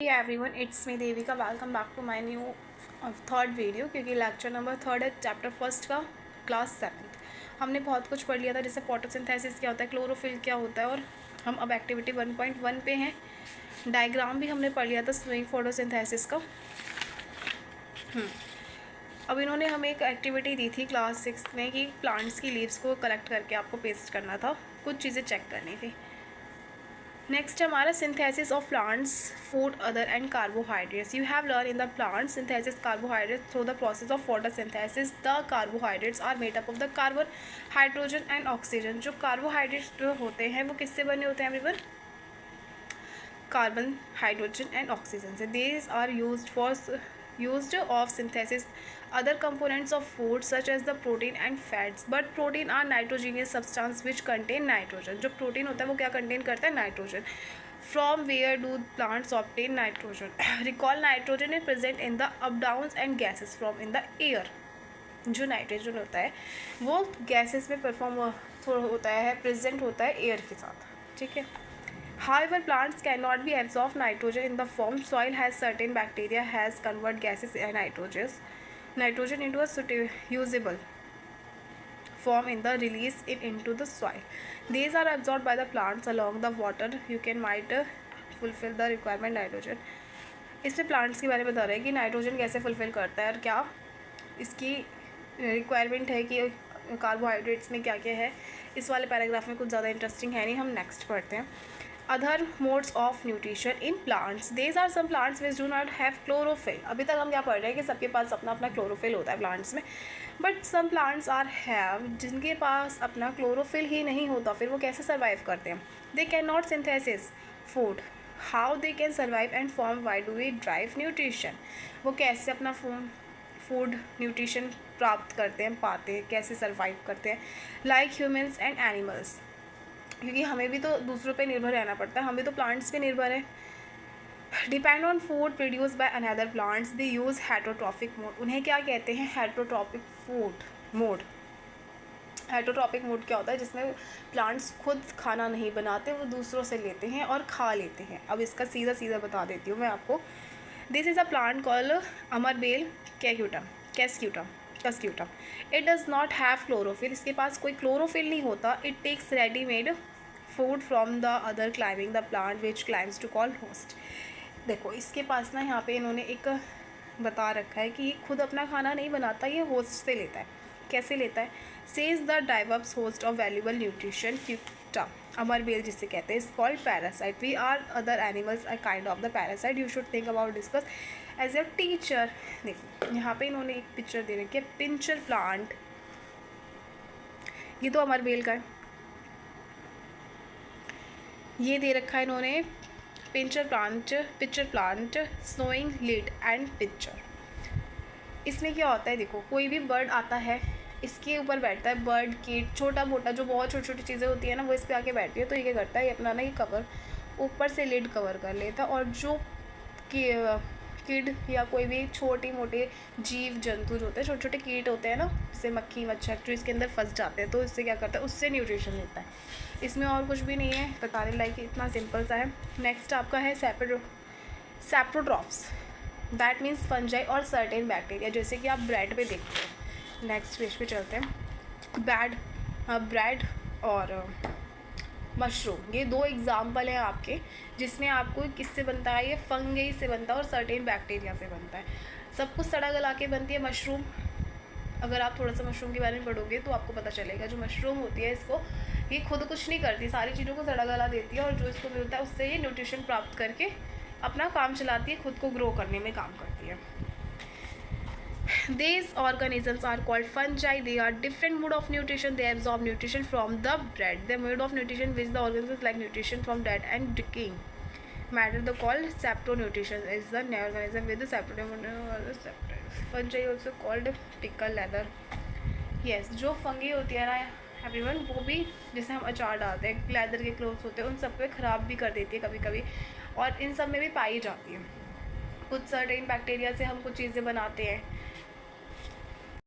Hey everyone, it's me Devika. Welcome back to my new third video. क्योंकि lecture number 3 है chapter first का, class 7. हमने बहुत कुछ पढ़ लिया था, जैसे फोटोसिंथेसिस क्या होता है, क्लोरोफिल क्या होता है, और हम अब एक्टिविटी 1.1 पे हैं. डायग्राम भी हमने पढ़ लिया था स्विंग फोटोसिंथेसिस का. अब इन्होंने हमें एक एक्टिविटी दी थी क्लास 6 में कि प्लांट्स की लीव्स को कलेक्ट करके आपको पेस्ट करना था, कुछ चीज़ें चेक करनी थी. नेक्स्ट हमारा synthesis of plants food other and carbohydrates. You have learn in the plant synthesis carbohydrates through the process of photosynthesis. The carbohydrates are made up of the carbon, hydrogen and oxygen. जो carbohydrates जो होते हैं वो किससे बने होते हैं everyone? Carbon, hydrogen and oxygen से. These are used of synthesis other components of food such as the protein and fats, but protein are nitrogenous substance which contain nitrogen. जो प्रोटीन होता है वो क्या कंटेन करता है? Nitrogen. From where do plants obtain nitrogen? Recall nitrogen is present in the up downs and gases from in the air. जो nitrogen होता है वो गैसेस में परफॉर्म होता है, प्रेजेंट होता है एयर के साथ. ठीक है. However, plants cannot be absorb nitrogen in the form. Soil has certain bacteria has convert gases and nitrogen into a usable form in the release it into the soil. These are absorbed by the plants along the water. You can might fulfill the requirement nitrogen. इसमें plants के बारे में बता रहे हैं कि nitrogen कैसे fulfil करता है और क्या इसकी रिक्वायरमेंट है कि कार्बोहाइड्रेट्स में क्या क्या है. इस वाले पैराग्राफ में कुछ ज़्यादा इंटरेस्टिंग है नहीं, हम नेक्स्ट पढ़ते हैं. Other modes of nutrition in plants. These are some plants which do not have chlorophyll. अभी तक हम क्या पढ़ रहे हैं कि सबके पास अपना अपना क्लोरोफिल होता है प्लांट्स में, but some plants are have जिनके पास अपना क्लोरोफिल ही नहीं होता. फिर वो कैसे सर्वाइव करते हैं? They can not synthesis food. How they can survive and form. Why do we drive nutrition. वो कैसे अपना फूड न्यूट्रिशन प्राप्त करते हैं, पाते हैं, कैसे सर्वाइव करते हैं. Like humans and animals. क्योंकि हमें भी तो दूसरों पे निर्भर रहना पड़ता है, हम भी तो प्लांट्स पे निर्भर है. Depend on food produce by another plants. They use heterotrophic mode. उन्हें क्या कहते हैं? Heterotrophic food mode. Heterotrophic mode क्या होता है? जिसमें प्लांट्स खुद खाना नहीं बनाते, वो दूसरों से लेते हैं और खा लेते हैं. अब इसका सीधा सीधा बता देती हूँ मैं आपको. This is a plant called amarbel cuscutum. It does not have chlorophyll. इसके पास कोई क्लोरोफिल नहीं होता. It takes readymade food from the other climbing the plant which climbs to call host. देखो इसके पास ना यहाँ पे इन्होंने एक बता रखा है कि ये खुद अपना खाना नहीं बनाता, ये होस्ट से लेता है. कैसे लेता है? Says the deprives host of valuable nutrition. क्यूटा अमरबेल जिसे कहते हैं is called parasite. We are other animals are kind of the parasite. You should think about discuss as a teacher. देखो यहाँ पे इन्होंने एक पिक्चर दे रखी है, पिंचर प्लांट. ये तो अमरबेल का है. ये दे रखा है इन्होंने pitcher plant, showing lid and pitcher. इसमें क्या होता है? देखो कोई भी बर्ड आता है इसके ऊपर बैठता है. बर्ड कीट छोटा मोटा जो बहुत छोटी छोटी चीज़ें होती है ना, वो इस पर आके बैठती है. तो ये क्या करता है? ये अपना ना ये कवर ऊपर से लिड कवर कर लेता है. और जो कीट या कोई भी छोटी मोटे जीव जंतु जो होते हैं, छोटे छोटे कीट होते हैं ना, जैसे मक्खी मच्छर, जो इसके अंदर फंस जाते हैं, तो इससे क्या करता है? उससे न्यूट्रिशन लेता है. इसमें और कुछ भी नहीं है बताने लायक, इतना सिंपल सा है. नेक्स्ट आपका है सैप्रोट्रॉप्स. दैट मीन्स फंजाई और सर्टेन बैक्टीरिया, जैसे कि आप ब्रेड पे देखते हो. नेक्स्ट पेज पे चलते हैं. ब्रेड और मशरूम, ये दो एग्जाम्पल हैं आपके, जिसमें आपको किससे बनता है? ये फंगई से बनता है और सर्टेन बैक्टीरिया से बनता है. सब कुछ सड़ा गला के बनती है मशरूम. अगर आप थोड़ा सा मशरूम के बारे में पढ़ोगे तो आपको पता चलेगा. जो मशरूम होती है इसको ये खुद कुछ नहीं करती, सारी चीज़ों को सड़ा गला देती है, और जो इसको मिलता है उससे ये न्यूट्रिशन प्राप्त करके अपना काम चलाती है, खुद को ग्रो करने में काम करती है. These organisms are called fungi. They are different mode of nutrition. They absorb nutrition from the bread. The mode of nutrition which the organisms like nutrition from dead and decaying matter. The called sapronutrition is the organism with the sapronutrition. Fungi also called pickle leather. Yes, जो fungi होती है ना everyone, वो भी जैसे हम अचार डालते हैं, लेदर के क्लोथ्स होते हैं, उन सब पे ख़राब भी कर देती है कभी कभी, और इन सब में भी पाई जाती है. कुछ सर्टेन बैक्टीरिया से हम कुछ चीज़ें बनाते हैं,